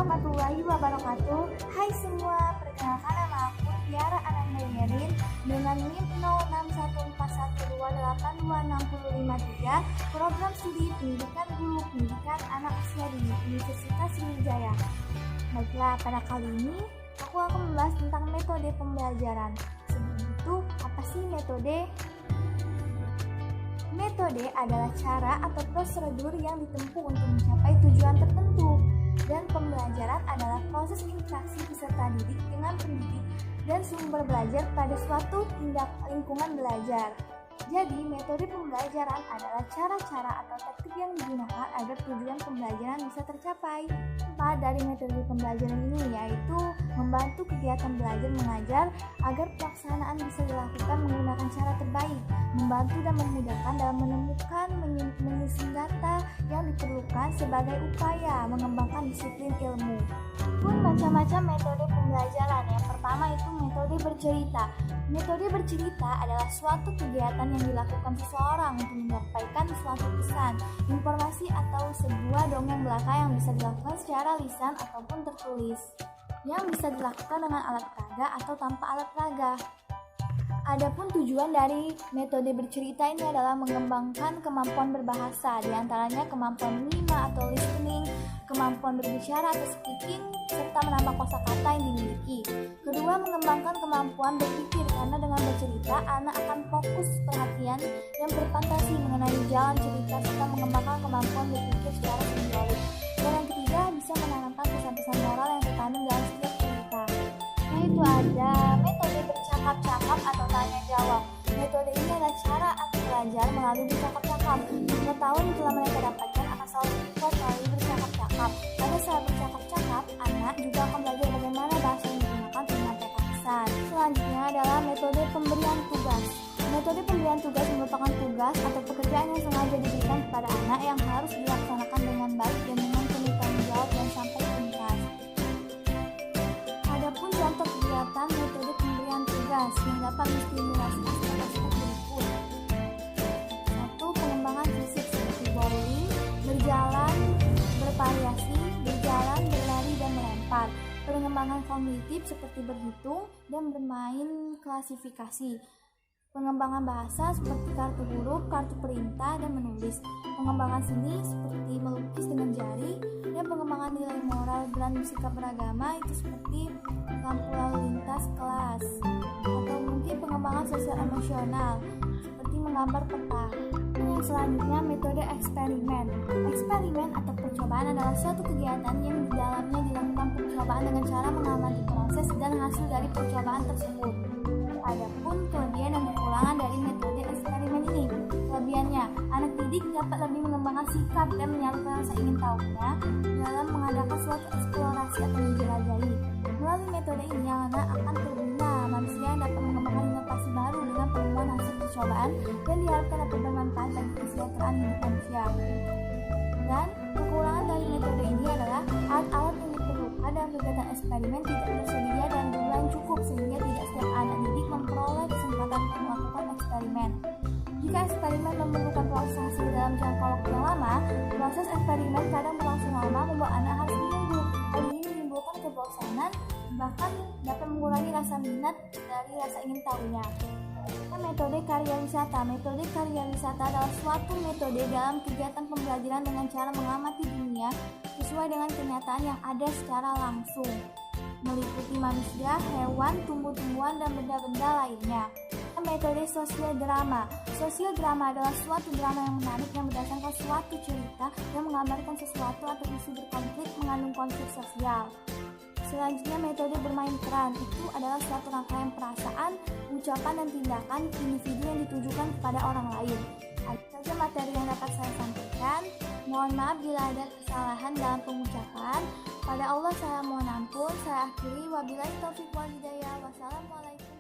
warahmatullahi wabarakatuh. Hai semua, perkenalkan nama aku Tiara Ananda Yerin dengan NIM 061412826553, program studi pendidikan guru pendidikan anak usia dini Universitas Sriwijaya. Baiklah, pada kali ini aku akan membahas tentang metode pembelajaran. Sebelum itu, apa sih metode? Metode adalah cara atau prosedur yang ditempuh untuk mencapai tujuan tertentu, dan pembelajaran adalah proses interaksi peserta didik dengan pendidik dan sumber belajar pada suatu lingkungan belajar. Jadi, metode pembelajaran adalah cara-cara atau taktik yang digunakan agar tujuan pembelajaran bisa tercapai. Empat dari metode pembelajaran ini yaitu membantu kegiatan belajar mengajar agar pelaksanaan bisa dilakukan menggunakan cara terbaik, membantu dan memudahkan dalam menemukan menyusun data yang diperlukan sebagai upaya mengembangkan disiplin ilmu. Pun macam-macam metode pembelajaran. Yang pertama itu metode bercerita. Metode bercerita adalah suatu kegiatan yang dilakukan seseorang untuk menyampaikan suatu pesan, informasi atau sebuah dongeng belaka yang bisa dilakukan secara lisan ataupun tertulis, yang bisa dilakukan dengan alat peraga atau tanpa alat peraga. Adapun tujuan dari metode bercerita ini adalah mengembangkan kemampuan berbahasa, diantaranya kemampuan menyimak atau listening, kemampuan berbicara atau speaking, serta menambah kosakata yang dimiliki. Kedua, mengembangkan kemampuan berpikir, karena dengan bercerita, anak akan fokus perhatian dan berfantasi mengenai jalan cerita serta mengembangkan kemampuan berpikir secara simbolik. Dan yang ketiga, bisa menanamkan pesan-pesan moral yang terkandung dalam setiap cerita. Yaitu ada metode bercakap-cakap atau tanya jawab. Metode ini adalah cara anak belajar melalui bercakap-cakap. Pengetahuan yang telah mereka dapatkan akan selalu diperkuat melalui bercakap-cakap. Pada saat bercakap-cakap, anak juga akan belajar bagaimana bahasa yang digunakan untuk menyampaikan pesan. Selanjutnya adalah metode pemberian tugas. Metode pemberian tugas merupakan tugas atau pekerjaan yang sengaja diberikan kepada anak yang harus dilaksanakan dengan baik dan dengan penuh tanggung jawab dan sampai tuntas. Adapun contoh kegiatan metode pemberian tugas yang dapat menstimulasi aspek-aspek berikut. 1. Pengembangan fisik seperti bowling, berjalan, bervariasi, berjalan, berlari, dan melempar. Pengembangan kognitif seperti berhitung dan bermain klasifikasi. Pengembangan bahasa seperti kartu huruf, kartu perintah, dan menulis. Pengembangan seni seperti melukis dengan jari. Dan pengembangan nilai moral dan sikap beragama itu seperti lampu lalu lintas kelas. Atau mungkin pengembangan sosial emosional seperti menggambar peta. Yang selanjutnya metode eksperimen. Eksperimen atau percobaan adalah suatu kegiatan yang di dalamnya dilakukan percobaan dengan cara mengamati proses dan hasil dari percobaan tersebut. Adapun kelebihan dan kekurangan dari metode eksperimen ini. Kelebihannya, anak didik dapat lebih mengembangkan sikap dan menyalurkan rasa ingin tahunya dalam mengadakan suatu eksplorasi atau menjelajahi. Melalui metode ini, anak akan terguna manusia yang dapat mengembangkan inovasi baru dengan penemuan hasil percobaan dan diharapkan dapat bermanfaat bagi kesejahteraan hidup manusia. Dan kekurangan dari metode ini adalah alat-alat yang diperlukan dalam kegiatan eksperimen tidak tersedia dan jumlah yang cukup sehingga tidak setiap anak didik memperoleh kesempatan untuk melakukan eksperimen. Jika eksperimen memerlukan proses hasil dalam jangka waktu yang lama, proses eksperimen kadang berlangsung lama membuat anak harus menunggu. Hal ini menimbulkan kebosanan, bahkan dapat mengurangi rasa minat dari rasa ingin tahunya. Metode karya wisata. Metode karya wisata adalah suatu metode dalam kegiatan pembelajaran dengan cara mengamati dunia sesuai dengan kenyataan yang ada secara langsung, meliputi manusia, hewan, tumbuh-tumbuhan, dan benda-benda lainnya. Metode sosial drama. Sosial drama adalah suatu drama yang menarik yang berdasarkan suatu cerita yang menggambarkan sesuatu atau isu berkonflik mengandung konflik sosial. Selanjutnya metode bermain peran. Itu adalah suatu rangkaian perasaan, ucapan, dan tindakan individu yang ditujukan kepada orang lain. Ada saja materi yang dapat saya sampaikan. Mohon maaf bila ada kesalahan dalam pengucapan. Pada Allah saya mohon ampun. Saya akhiri. Wabillahi taufiq wal hidayah. Wassalamualaikum.